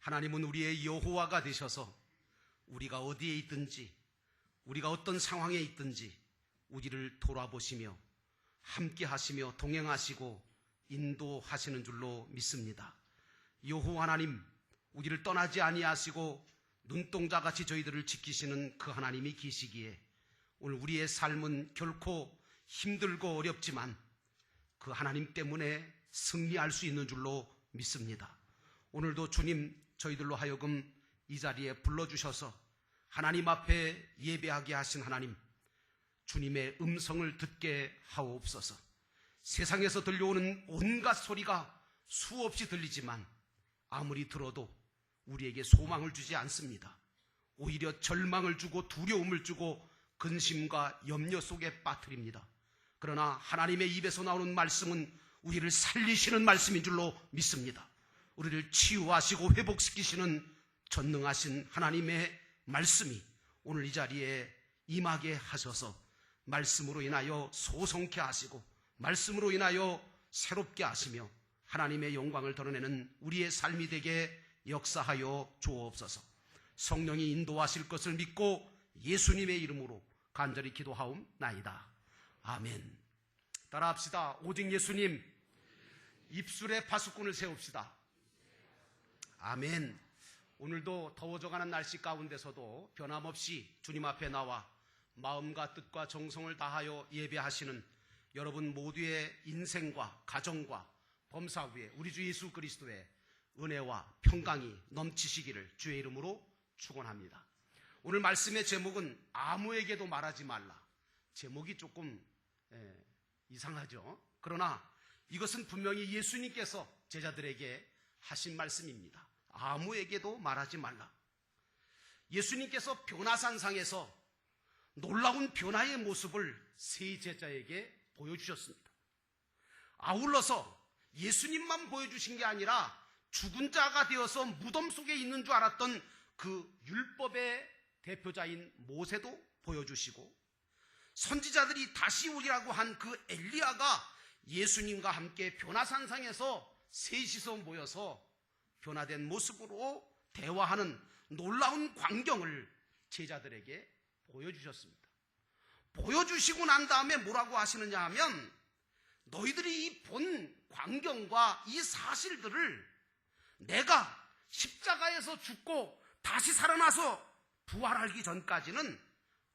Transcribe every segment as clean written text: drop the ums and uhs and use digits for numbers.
하나님은 우리의 여호와가 되셔서 우리가 어디에 있든지, 우리가 어떤 상황에 있든지 우리를 돌아보시며 함께 하시며 동행하시고 인도하시는 줄로 믿습니다. 여호와 하나님, 우리를 떠나지 아니하시고 눈동자같이 저희들을 지키시는 그 하나님이 계시기에 오늘 우리의 삶은 결코 힘들고 어렵지만 그 하나님 때문에 승리할 수 있는 줄로 믿습니다. 오늘도 주님, 저희들로 하여금 이 자리에 불러주셔서 하나님 앞에 예배하게 하신 하나님, 주님의 음성을 듣게 하옵소서. 세상에서 들려오는 온갖 소리가 수없이 들리지만 아무리 들어도 우리에게 소망을 주지 않습니다. 오히려 절망을 주고 두려움을 주고 근심과 염려 속에 빠뜨립니다. 그러나 하나님의 입에서 나오는 말씀은 우리를 살리시는 말씀인 줄로 믿습니다. 우리를 치유하시고 회복시키시는 전능하신 하나님의 말씀이 오늘 이 자리에 임하게 하셔서 말씀으로 인하여 소성케 하시고 말씀으로 인하여 새롭게 하시며 하나님의 영광을 드러내는 우리의 삶이 되게 역사하여 주옵소서. 성령이 인도하실 것을 믿고 예수님의 이름으로 간절히 기도하옵나이다. 아멘. 따라합시다. 오직 예수님. 입술에 파수꾼을 세웁시다. 아멘. 오늘도 더워져가는 날씨 가운데서도 변함없이 주님 앞에 나와 마음과 뜻과 정성을 다하여 예배하시는 여러분 모두의 인생과 가정과 범사 위에 우리 주 예수 그리스도의 은혜와 평강이 넘치시기를 주의 이름으로 축원합니다. 오늘 말씀의 제목은 아무에게도 말하지 말라. 제목이 조금 이상하죠. 그러나 이것은 분명히 예수님께서 제자들에게 하신 말씀입니다. 아무에게도 말하지 말라. 예수님께서 변화산상에서 놀라운 변화의 모습을 세 제자에게 보여주셨습니다. 아울러서 예수님만 보여주신 게 아니라 죽은 자가 되어서 무덤 속에 있는 줄 알았던 그 율법의 대표자인 모세도 보여주시고 선지자들이 다시 오리라고 한 그 엘리야가 예수님과 함께 변화산상에서 셋이서 모여서 변화된 모습으로 대화하는 놀라운 광경을 제자들에게 보여주셨습니다. 보여주시고 난 다음에 뭐라고 하시느냐 하면 너희들이 이 본 광경과 이 사실들을 내가 십자가에서 죽고 다시 살아나서 부활하기 전까지는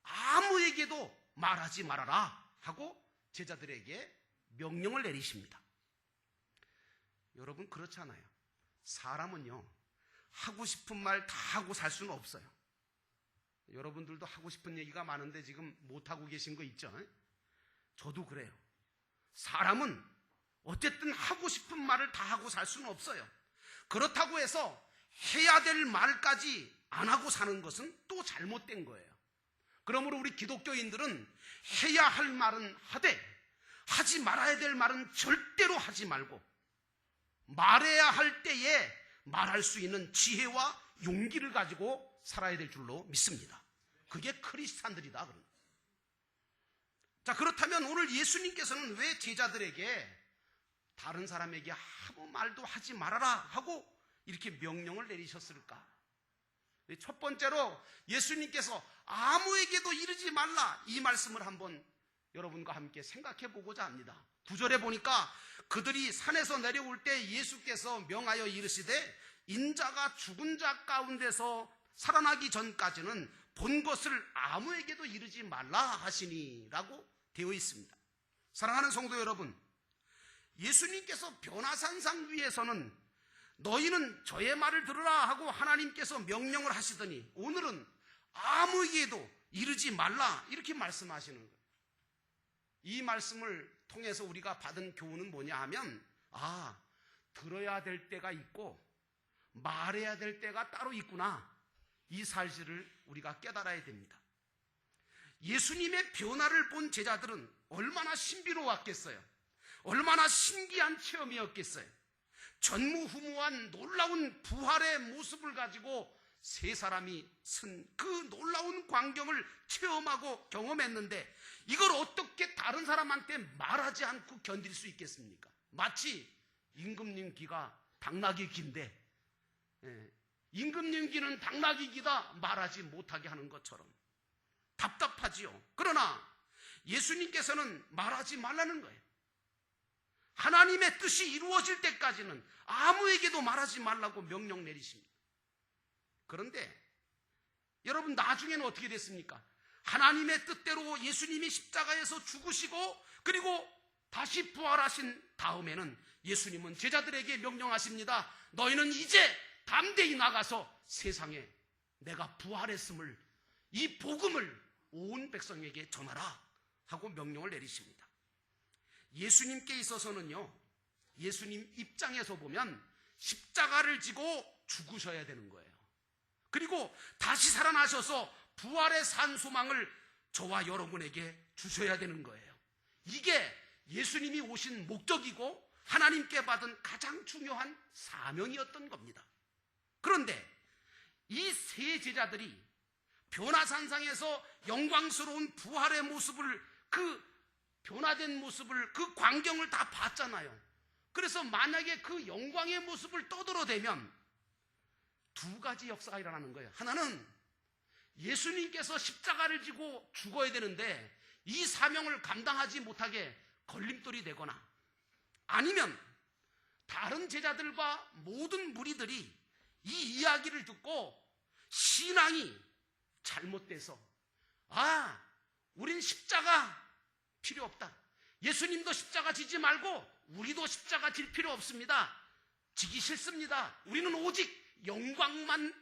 아무에게도 말하지 말아라 하고 제자들에게 명령을 내리십니다. 여러분 그렇잖아요. 사람은요 하고 싶은 말 다 하고 살 수는 없어요. 여러분들도 하고 싶은 얘기가 많은데 지금 못하고 계신 거 있죠? 저도 그래요. 사람은 어쨌든 하고 싶은 말을 다 하고 살 수는 없어요. 그렇다고 해서 해야 될 말까지 안 하고 사는 것은 또 잘못된 거예요. 그러므로 우리 기독교인들은 해야 할 말은 하되 하지 말아야 될 말은 절대로 하지 말고 말해야 할 때에 말할 수 있는 지혜와 용기를 가지고 살아야 될 줄로 믿습니다. 그게 크리스찬들이다. 자, 그렇다면 오늘 예수님께서는 왜 제자들에게 다른 사람에게 아무 말도 하지 말아라 하고 이렇게 명령을 내리셨을까? 첫 번째로 예수님께서 아무에게도 이르지 말라 이 말씀을 한번 여러분과 함께 생각해 보고자 합니다. 9절에 보니까 그들이 산에서 내려올 때 예수께서 명하여 이르시되 인자가 죽은 자 가운데서 살아나기 전까지는 본 것을 아무에게도 이르지 말라 하시니 라고 되어 있습니다. 사랑하는 성도 여러분, 예수님께서 변화산상 위에서는 너희는 저의 말을 들으라 하고 하나님께서 명령을 하시더니 오늘은 아무에게도 이르지 말라 이렇게 말씀하시는 거예요. 이 말씀을 통해서 우리가 받은 교훈은 뭐냐 하면 들어야 될 때가 있고 말해야 될 때가 따로 있구나. 이 사실을 우리가 깨달아야 됩니다. 예수님의 변화를 본 제자들은 얼마나 신비로웠겠어요. 얼마나 신기한 체험이었겠어요. 전무후무한 놀라운 부활의 모습을 가지고 세 사람이 쓴 그 놀라운 광경을 체험하고 경험했는데 이걸 어떻게 다른 사람한테 말하지 않고 견딜 수 있겠습니까? 마치 임금님 귀가 당나귀 귀인데 임금님기는 당나귀기다 말하지 못하게 하는 것처럼 답답하지요. 그러나 예수님께서는 말하지 말라는 거예요. 하나님의 뜻이 이루어질 때까지는 아무에게도 말하지 말라고 명령 내리십니다. 그런데 여러분, 나중에는 어떻게 됐습니까? 하나님의 뜻대로 예수님이 십자가에서 죽으시고 그리고 다시 부활하신 다음에는 예수님은 제자들에게 명령하십니다. 너희는 이제 담대히 나가서 세상에 내가 부활했음을, 이 복음을 온 백성에게 전하라 하고 명령을 내리십니다. 예수님께 있어서는요, 예수님 입장에서 보면 십자가를 지고 죽으셔야 되는 거예요. 그리고 다시 살아나셔서 부활의 산 소망을 저와 여러분에게 주셔야 되는 거예요. 이게 예수님이 오신 목적이고 하나님께 받은 가장 중요한 사명이었던 겁니다. 그런데 이 세 제자들이 변화산상에서 영광스러운 부활의 모습을, 그 변화된 모습을, 그 광경을 다 봤잖아요. 그래서 만약에 그 영광의 모습을 떠들어대면 두 가지 역사가 일어나는 거예요. 하나는 예수님께서 십자가를 지고 죽어야 되는데 이 사명을 감당하지 못하게 걸림돌이 되거나, 아니면 다른 제자들과 모든 무리들이 이 이야기를 듣고 신앙이 잘못돼서, 우린 십자가 필요 없다, 예수님도 십자가 지지 말고 우리도 십자가 질 필요 없습니다, 지기 싫습니다, 우리는 오직 영광만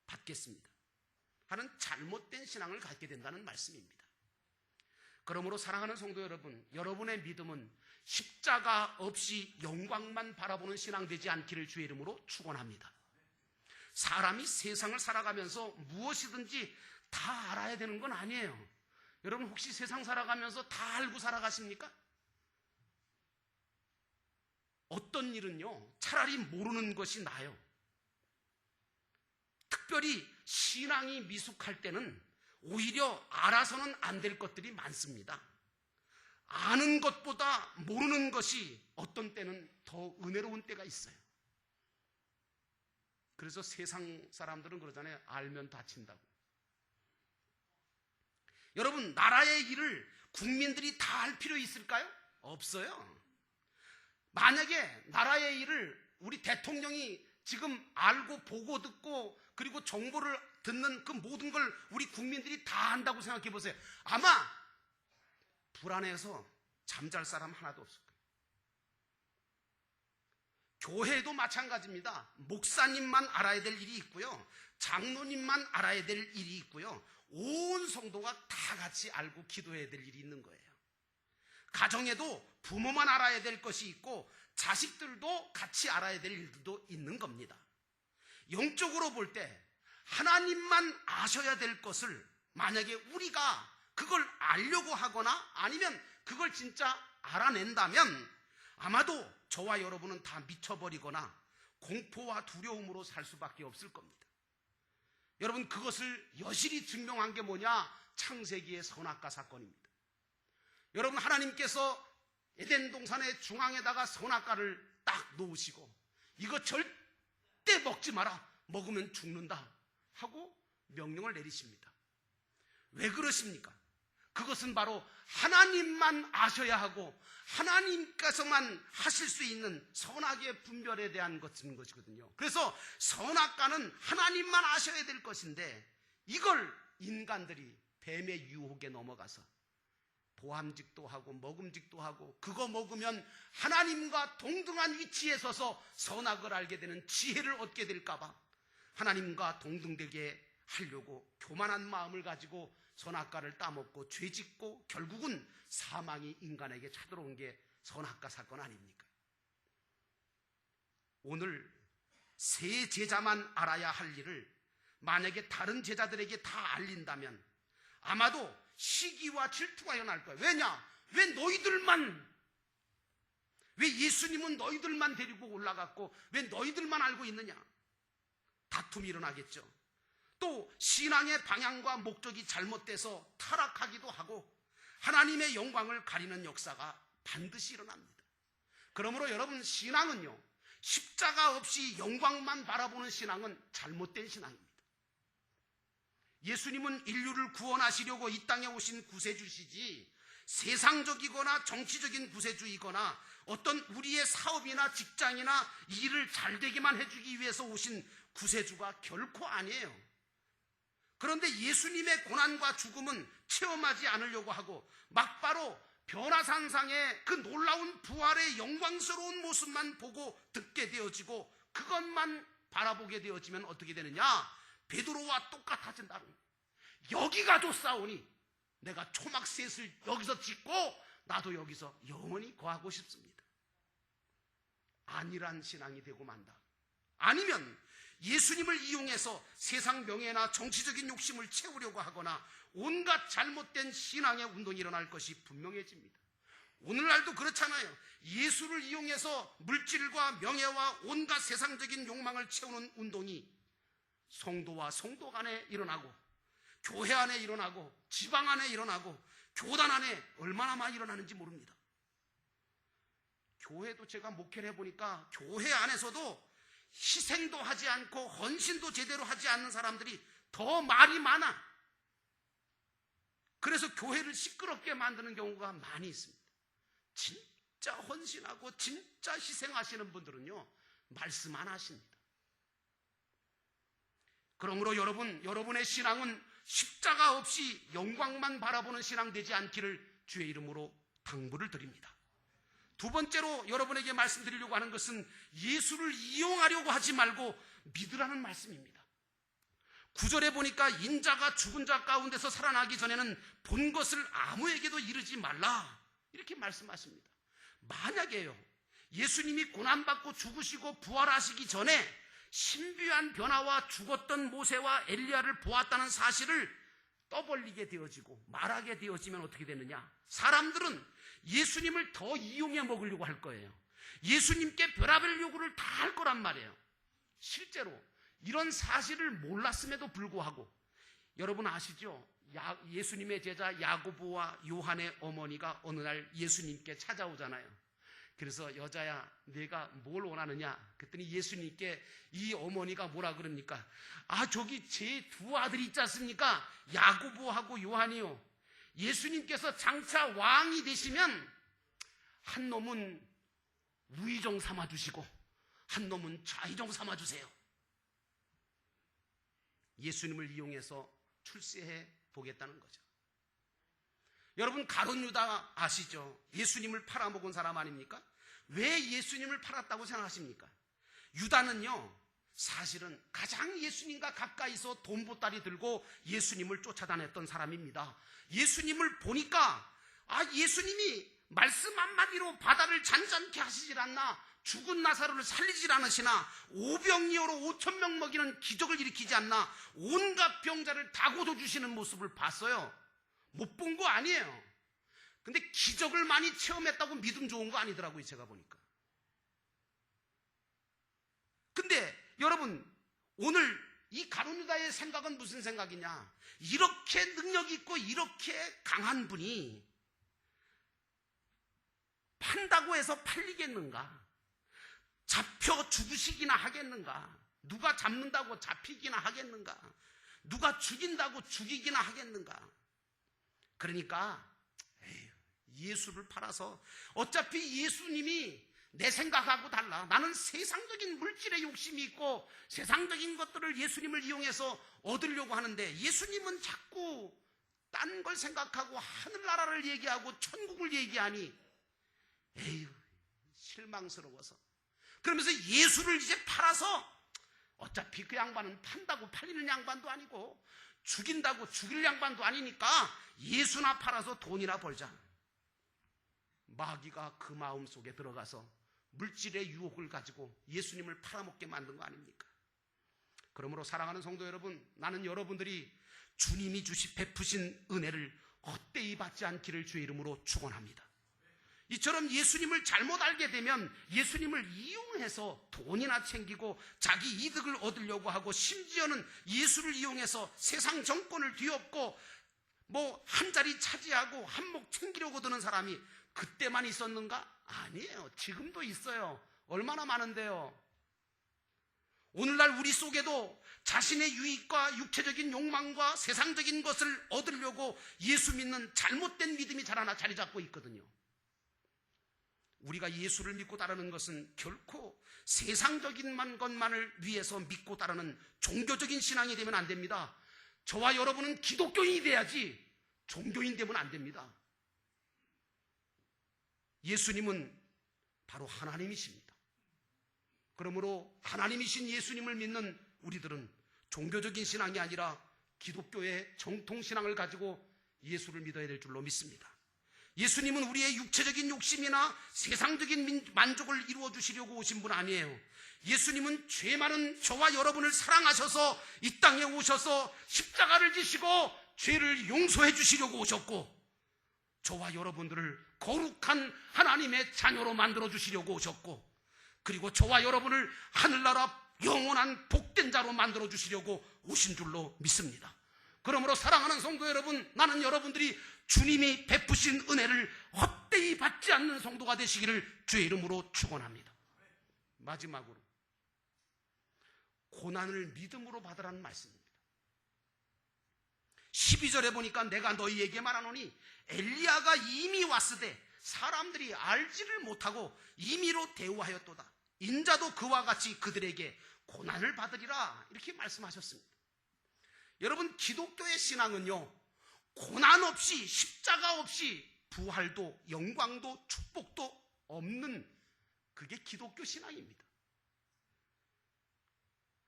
받겠습니다 하는 잘못된 신앙을 갖게 된다는 말씀입니다. 그러므로 사랑하는 성도 여러분, 여러분의 믿음은 십자가 없이 영광만 바라보는 신앙 되지 않기를 주의 이름으로 축원합니다. 사람이 세상을 살아가면서 무엇이든지 다 알아야 되는 건 아니에요. 여러분, 혹시 세상 살아가면서 다 알고 살아가십니까? 어떤 일은요, 차라리 모르는 것이 나아요. 특별히 신앙이 미숙할 때는 오히려 알아서는 안 될 것들이 많습니다. 아는 것보다 모르는 것이 어떤 때는 더 은혜로운 때가 있어요. 그래서 세상 사람들은 그러잖아요. 알면 다친다고. 여러분, 나라의 일을 국민들이 다 할 필요 있을까요? 없어요. 만약에 나라의 일을 우리 대통령이 지금 알고 보고 듣고 그리고 정보를 듣는 그 모든 걸 우리 국민들이 다 안다고 생각해 보세요. 아마 불안해서 잠잘 사람 하나도 없을 거예요. 교회도 마찬가지입니다. 목사님만 알아야 될 일이 있고요, 장로님만 알아야 될 일이 있고요, 온 성도가 다 같이 알고 기도해야 될 일이 있는 거예요. 가정에도 부모만 알아야 될 것이 있고 자식들도 같이 알아야 될 일들도 있는 겁니다. 영적으로 볼 때 하나님만 아셔야 될 것을 만약에 우리가 그걸 알려고 하거나 아니면 그걸 진짜 알아낸다면 아마도 저와 여러분은 다 미쳐버리거나 공포와 두려움으로 살 수밖에 없을 겁니다. 여러분, 그것을 여실히 증명한 게 뭐냐? 창세기의 선악과 사건입니다. 여러분, 하나님께서 에덴 동산의 중앙에다가 선악과를 딱 놓으시고 이거 절대 먹지 마라, 먹으면 죽는다 하고 명령을 내리십니다. 왜 그러십니까? 그것은 바로 하나님만 아셔야 하고 하나님께서만 하실 수 있는 선악의 분별에 대한 것이거든요. 그래서 선악과는 하나님만 아셔야 될 것인데 이걸 인간들이 뱀의 유혹에 넘어가서 보암직도 하고 먹음직도 하고 그거 먹으면 하나님과 동등한 위치에 서서 선악을 알게 되는 지혜를 얻게 될까봐 하나님과 동등되게 하려고 교만한 마음을 가지고 선악과를 따먹고 죄짓고 결국은 사망이 인간에게 찾아온 게 선악과 사건 아닙니까? 오늘 세 제자만 알아야 할 일을 만약에 다른 제자들에게 다 알린다면 아마도 시기와 질투가 일어날 거예요. 왜냐? 왜 예수님은 너희들만 데리고 올라갔고 왜 너희들만 알고 있느냐? 다툼이 일어나겠죠. 또 신앙의 방향과 목적이 잘못돼서 타락하기도 하고 하나님의 영광을 가리는 역사가 반드시 일어납니다. 그러므로 여러분, 신앙은요, 십자가 없이 영광만 바라보는 신앙은 잘못된 신앙입니다. 예수님은 인류를 구원하시려고 이 땅에 오신 구세주시지 세상적이거나 정치적인 구세주이거나 어떤 우리의 사업이나 직장이나 일을 잘 되게만 해주기 위해서 오신 구세주가 결코 아니에요. 그런데 예수님의 고난과 죽음은 체험하지 않으려고 하고 막바로 변화산상의 그 놀라운 부활의 영광스러운 모습만 보고 듣게 되어지고 그것만 바라보게 되어지면 어떻게 되느냐? 베드로와 똑같아진다. 여기가 좋사오니 내가 초막셋을 여기서 짓고 나도 여기서 영원히 거하고 싶습니다. 안일한 신앙이 되고 만다. 아니면 예수님을 이용해서 세상 명예나 정치적인 욕심을 채우려고 하거나 온갖 잘못된 신앙의 운동이 일어날 것이 분명해집니다. 오늘날도 그렇잖아요. 예수를 이용해서 물질과 명예와 온갖 세상적인 욕망을 채우는 운동이 성도와 성도 간에 일어나고 교회 안에 일어나고 지방 안에 일어나고 교단 안에 얼마나 많이 일어나는지 모릅니다. 교회도 제가 목회를 해보니까 교회 안에서도 희생도 하지 않고 헌신도 제대로 하지 않는 사람들이 더 말이 많아. 그래서 교회를 시끄럽게 만드는 경우가 많이 있습니다. 진짜 헌신하고 진짜 희생하시는 분들은요 말씀 안 하십니다. 그러므로 여러분의 신앙은 십자가 없이 영광만 바라보는 신앙 되지 않기를 주의 이름으로 당부를 드립니다. 두 번째로 여러분에게 말씀드리려고 하는 것은 예수를 이용하려고 하지 말고 믿으라는 말씀입니다. 9절에 보니까 인자가 죽은 자 가운데서 살아나기 전에는 본 것을 아무에게도 이르지 말라 이렇게 말씀하십니다. 만약에요 예수님이 고난받고 죽으시고 부활하시기 전에 신비한 변화와 죽었던 모세와 엘리야를 보았다는 사실을 떠벌리게 되어지고 말하게 되어지면 어떻게 되느냐? 사람들은 예수님을 더 이용해 먹으려고 할 거예요. 예수님께 별의별 요구를 다 할 거란 말이에요. 실제로 이런 사실을 몰랐음에도 불구하고 여러분 아시죠? 예수님의 제자 야고보와 요한의 어머니가 어느 날 예수님께 찾아오잖아요. 그래서 여자야 내가 뭘 원하느냐? 그랬더니 예수님께 이 어머니가 뭐라 그럽니까? 저기 제 두 아들이 있지 않습니까? 야고보하고 요한이요. 예수님께서 장차 왕이 되시면 한 놈은 우의정 삼아주시고 한 놈은 좌의정 삼아주세요. 예수님을 이용해서 출세해 보겠다는 거죠. 여러분 가룟 유다 아시죠? 예수님을 팔아먹은 사람 아닙니까? 왜 예수님을 팔았다고 생각하십니까? 유다는요 사실은 가장 예수님과 가까이서 돈 보따리 들고 예수님을 쫓아다녔던 사람입니다. 예수님을 보니까 예수님이 말씀 한마디로 바다를 잔잔케 하시질 않나, 죽은 나사로를 살리질 않으시나, 오병이어로 5,000명 먹이는 기적을 일으키지 않나, 온갖 병자를 다 고쳐주시는 모습을 봤어요. 못 본 거 아니에요. 근데 기적을 많이 체험했다고 믿음 좋은 거 아니더라고요, 제가 보니까. 근데 여러분, 오늘 이 가룟 유다의 생각은 무슨 생각이냐? 이렇게 능력 있고 이렇게 강한 분이 판다고 해서 팔리겠는가? 잡혀 죽으시기나 하겠는가? 누가 잡는다고 잡히기나 하겠는가? 누가 죽인다고 죽이기나 하겠는가? 그러니까 예수를 팔아서, 어차피 예수님이 내 생각하고 달라. 나는 세상적인 물질에 욕심이 있고 세상적인 것들을 예수님을 이용해서 얻으려고 하는데, 예수님은 자꾸 딴 걸 생각하고 하늘나라를 얘기하고 천국을 얘기하니 에휴 실망스러워서, 그러면서 예수를 이제 팔아서, 어차피 그 양반은 판다고 팔리는 양반도 아니고 죽인다고 죽일 양반도 아니니까 예수나 팔아서 돈이나 벌자. 마귀가 그 마음 속에 들어가서 물질의 유혹을 가지고 예수님을 팔아먹게 만든 거 아닙니까? 그러므로 사랑하는 성도 여러분, 나는 여러분들이 주님이 베푸신 은혜를 헛되이 받지 않기를 주의 이름으로 축원합니다. 이처럼 예수님을 잘못 알게 되면 예수님을 이용해서 돈이나 챙기고 자기 이득을 얻으려고 하고, 심지어는 예수를 이용해서 세상 정권을 뒤엎고 한 자리 차지하고 한몫 챙기려고 드는 사람이 그때만 있었는가? 아니에요. 지금도 있어요. 얼마나 많은데요. 오늘날 우리 속에도 자신의 유익과 육체적인 욕망과 세상적인 것을 얻으려고 예수 믿는 잘못된 믿음이 자리 잡고 있거든요. 우리가 예수를 믿고 따르는 것은 결코 세상적인 것만을 위해서 믿고 따르는 종교적인 신앙이 되면 안 됩니다. 저와 여러분은 기독교인이 돼야지 종교인 되면 안 됩니다. 예수님은 바로 하나님이십니다. 그러므로 하나님이신 예수님을 믿는 우리들은 종교적인 신앙이 아니라 기독교의 정통신앙을 가지고 예수를 믿어야 될 줄로 믿습니다. 예수님은 우리의 육체적인 욕심이나 세상적인 만족을 이루어 주시려고 오신 분 아니에요. 예수님은 죄 많은 저와 여러분을 사랑하셔서 이 땅에 오셔서 십자가를 지시고 죄를 용서해 주시려고 오셨고, 저와 여러분들을 거룩한 하나님의 자녀로 만들어 주시려고 오셨고, 그리고 저와 여러분을 하늘나라 영원한 복된 자로 만들어 주시려고 오신 줄로 믿습니다. 그러므로 사랑하는 성도 여러분, 나는 여러분들이 주님이 베푸신 은혜를 헛되이 받지 않는 성도가 되시기를 주의 이름으로 축원합니다. 마지막으로 고난을 믿음으로 받으라는 말씀입니다. 12절에 보니까 내가 너희에게 말하노니 엘리야가 이미 왔으되 사람들이 알지를 못하고 임의로 대우하였도다. 인자도 그와 같이 그들에게 고난을 받으리라, 이렇게 말씀하셨습니다. 여러분, 기독교의 신앙은요, 고난 없이, 십자가 없이 부활도 영광도 축복도 없는, 그게 기독교 신앙입니다.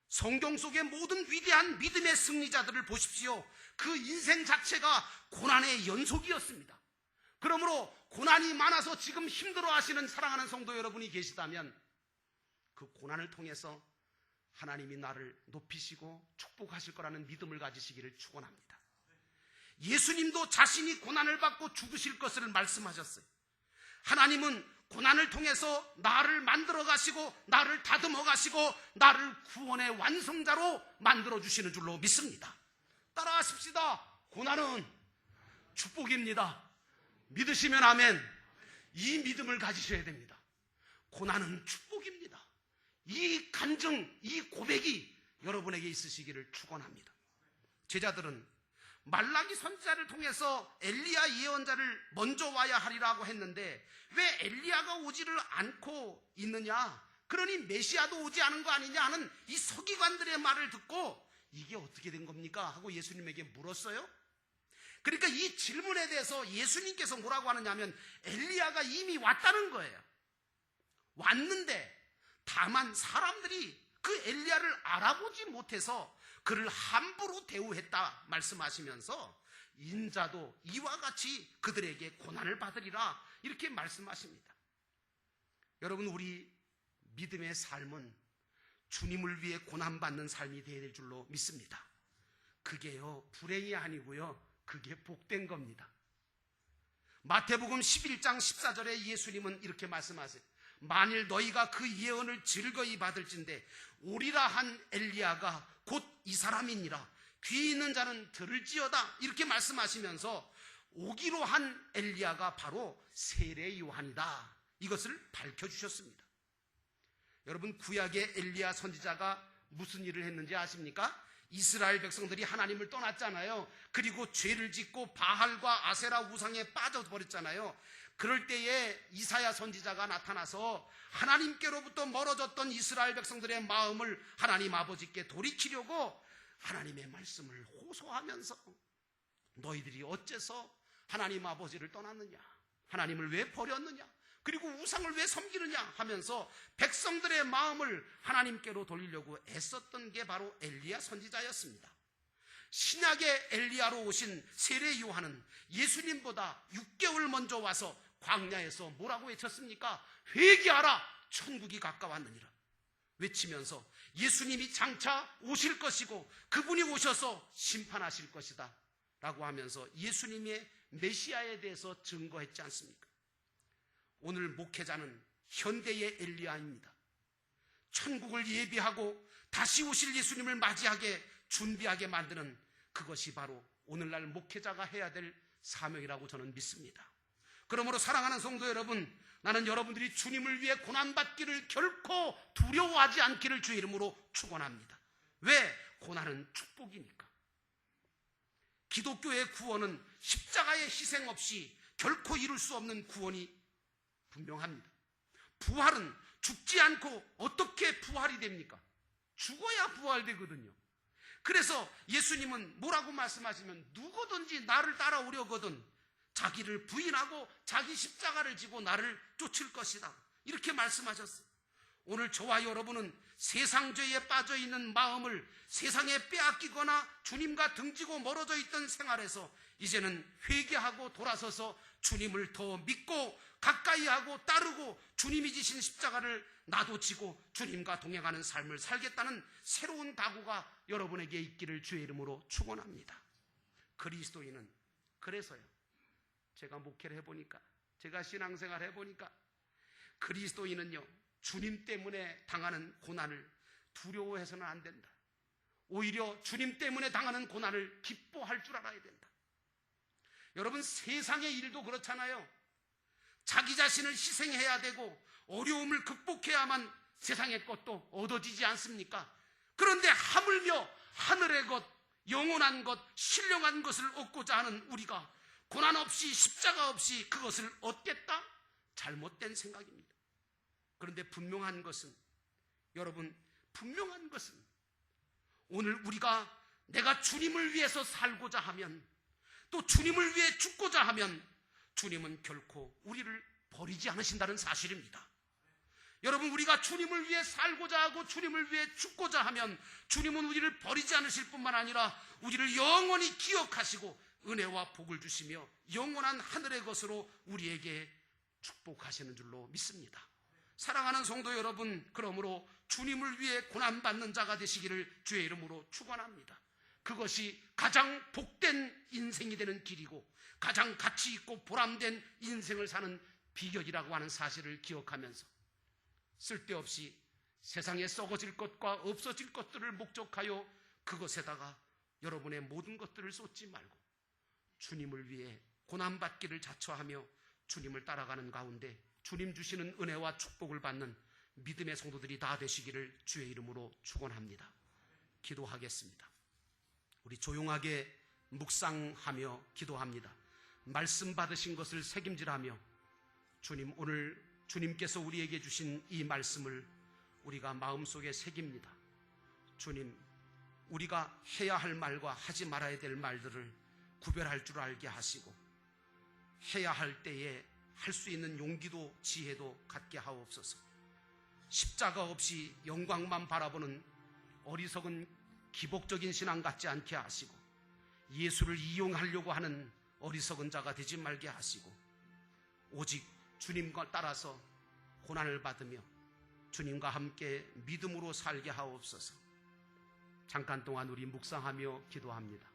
성경 속의 모든 위대한 믿음의 승리자들을 보십시오. 그 인생 자체가 고난의 연속이었습니다. 그러므로 고난이 많아서 지금 힘들어하시는 사랑하는 성도 여러분이 계시다면 그 고난을 통해서 하나님이 나를 높이시고 축복하실 거라는 믿음을 가지시기를 축원합니다. 예수님도 자신이 고난을 받고 죽으실 것을 말씀하셨어요. 하나님은 고난을 통해서 나를 만들어 가시고 나를 다듬어 가시고 나를 구원의 완성자로 만들어 주시는 줄로 믿습니다. 따라하십시다. 고난은 축복입니다. 믿으시면 아멘. 이 믿음을 가지셔야 됩니다. 고난은 축복입니다. 이 간증, 이 고백이 여러분에게 있으시기를 축원합니다. 제자들은 말라기 선지자를 통해서 엘리야 예언자를 먼저 와야 하리라고 했는데 왜 엘리야가 오지를 않고 있느냐, 그러니 메시아도 오지 않은 거 아니냐 하는 이 서기관들의 말을 듣고 이게 어떻게 된 겁니까? 하고 예수님에게 물었어요. 그러니까 이 질문에 대해서 예수님께서 뭐라고 하느냐면 엘리야가 이미 왔다는 거예요. 왔는데 다만 사람들이 그 엘리야를 알아보지 못해서 그를 함부로 대우했다 말씀하시면서 인자도 이와 같이 그들에게 고난을 받으리라, 이렇게 말씀하십니다. 여러분, 우리 믿음의 삶은 주님을 위해 고난받는 삶이 되어야 될 줄로 믿습니다. 그게요, 불행이 아니고요, 그게 복된 겁니다. 마태복음 11장 14절에 예수님은 이렇게 말씀하세요. 만일 너희가 그 예언을 즐거이 받을진대 오리라 한 엘리야가 곧 이 사람이니라. 귀 있는 자는 들을지어다, 이렇게 말씀하시면서 오기로 한 엘리야가 바로 세례 요한이다, 이것을 밝혀주셨습니다. 여러분, 구약의 엘리야 선지자가 무슨 일을 했는지 아십니까? 이스라엘 백성들이 하나님을 떠났잖아요. 그리고 죄를 짓고 바알과 아세라 우상에 빠져버렸잖아요. 그럴 때에 이사야 선지자가 나타나서 하나님께로부터 멀어졌던 이스라엘 백성들의 마음을 하나님 아버지께 돌이키려고 하나님의 말씀을 호소하면서 너희들이 어째서 하나님 아버지를 떠났느냐, 하나님을 왜 버렸느냐, 그리고 우상을 왜 섬기느냐 하면서 백성들의 마음을 하나님께로 돌리려고 애썼던 게 바로 엘리야 선지자였습니다. 신약의 엘리야로 오신 세례 요한은 예수님보다 6개월 먼저 와서 광야에서 뭐라고 외쳤습니까? 회개하라, 천국이 가까웠느니라 외치면서 예수님이 장차 오실 것이고 그분이 오셔서 심판하실 것이다 라고 하면서 예수님의 메시아에 대해서 증거했지 않습니까? 오늘 목회자는 현대의 엘리야입니다. 천국을 예비하고 다시 오실 예수님을 맞이하게 준비하게 만드는 그것이 바로 오늘날 목회자가 해야 될 사명이라고 저는 믿습니다. 그러므로 사랑하는 성도 여러분, 나는 여러분들이 주님을 위해 고난받기를 결코 두려워하지 않기를 주의 이름으로 축원합니다. 왜? 고난은 축복이니까. 기독교의 구원은 십자가의 희생 없이 결코 이룰 수 없는 구원이 분명합니다. 부활은 죽지 않고 어떻게 부활이 됩니까? 죽어야 부활되거든요. 그래서 예수님은 뭐라고 말씀하시면 누구든지 나를 따라오려거든 자기를 부인하고 자기 십자가를 지고 나를 쫓을 것이다, 이렇게 말씀하셨어요. 오늘 저와 여러분은 세상 죄에 빠져있는 마음을 세상에 빼앗기거나 주님과 등지고 멀어져 있던 생활에서 이제는 회개하고 돌아서서 주님을 더 믿고 가까이 하고 따르고 주님이 지신 십자가를 나도 지고 주님과 동행하는 삶을 살겠다는 새로운 각오가 여러분에게 있기를 주의 이름으로 축원합니다. 그리스도인은, 그래서요, 제가 목회를 해보니까, 제가 신앙생활 해보니까 그리스도인은요, 주님 때문에 당하는 고난을 두려워해서는 안 된다. 오히려 주님 때문에 당하는 고난을 기뻐할 줄 알아야 된다. 여러분, 세상의 일도 그렇잖아요. 자기 자신을 희생해야 되고 어려움을 극복해야만 세상의 것도 얻어지지 않습니까? 그런데 하물며 하늘의 것, 영원한 것, 신령한 것을 얻고자 하는 우리가 고난 없이 십자가 없이 그것을 얻겠다? 잘못된 생각입니다. 그런데 분명한 것은, 여러분, 분명한 것은 오늘 우리가 내가 주님을 위해서 살고자 하면, 또 주님을 위해 죽고자 하면 주님은 결코 우리를 버리지 않으신다는 사실입니다. 여러분, 우리가 주님을 위해 살고자 하고 주님을 위해 죽고자 하면 주님은 우리를 버리지 않으실 뿐만 아니라 우리를 영원히 기억하시고 은혜와 복을 주시며 영원한 하늘의 것으로 우리에게 축복하시는 줄로 믿습니다. 사랑하는 성도 여러분, 그러므로 주님을 위해 고난받는 자가 되시기를 주의 이름으로 축원합니다. 그것이 가장 복된 인생이 되는 길이고 가장 가치 있고 보람된 인생을 사는 비결이라고 하는 사실을 기억하면서 쓸데없이 세상에 썩어질 것과 없어질 것들을 목적하여 그것에다가 여러분의 모든 것들을 쏟지 말고 주님을 위해 고난받기를 자처하며 주님을 따라가는 가운데 주님 주시는 은혜와 축복을 받는 믿음의 성도들이 다 되시기를 주의 이름으로 축원합니다. 기도하겠습니다. 우리 조용하게 묵상하며 기도합니다. 말씀 받으신 것을 책임지라며 주님, 오늘 주님께서 우리에게 주신 이 말씀을 우리가 마음속에 새깁니다. 주님, 우리가 해야 할 말과 하지 말아야 될 말들을 구별할 줄 알게 하시고 해야 할 때에 할 수 있는 용기도 지혜도 갖게 하옵소서. 십자가 없이 영광만 바라보는 어리석은 기복적인 신앙 같지 않게 하시고 예수를 이용하려고 하는 어리석은 자가 되지 말게 하시고 오직 주님과 따라서 고난을 받으며 주님과 함께 믿음으로 살게 하옵소서. 잠깐 동안 우리 묵상하며 기도합니다.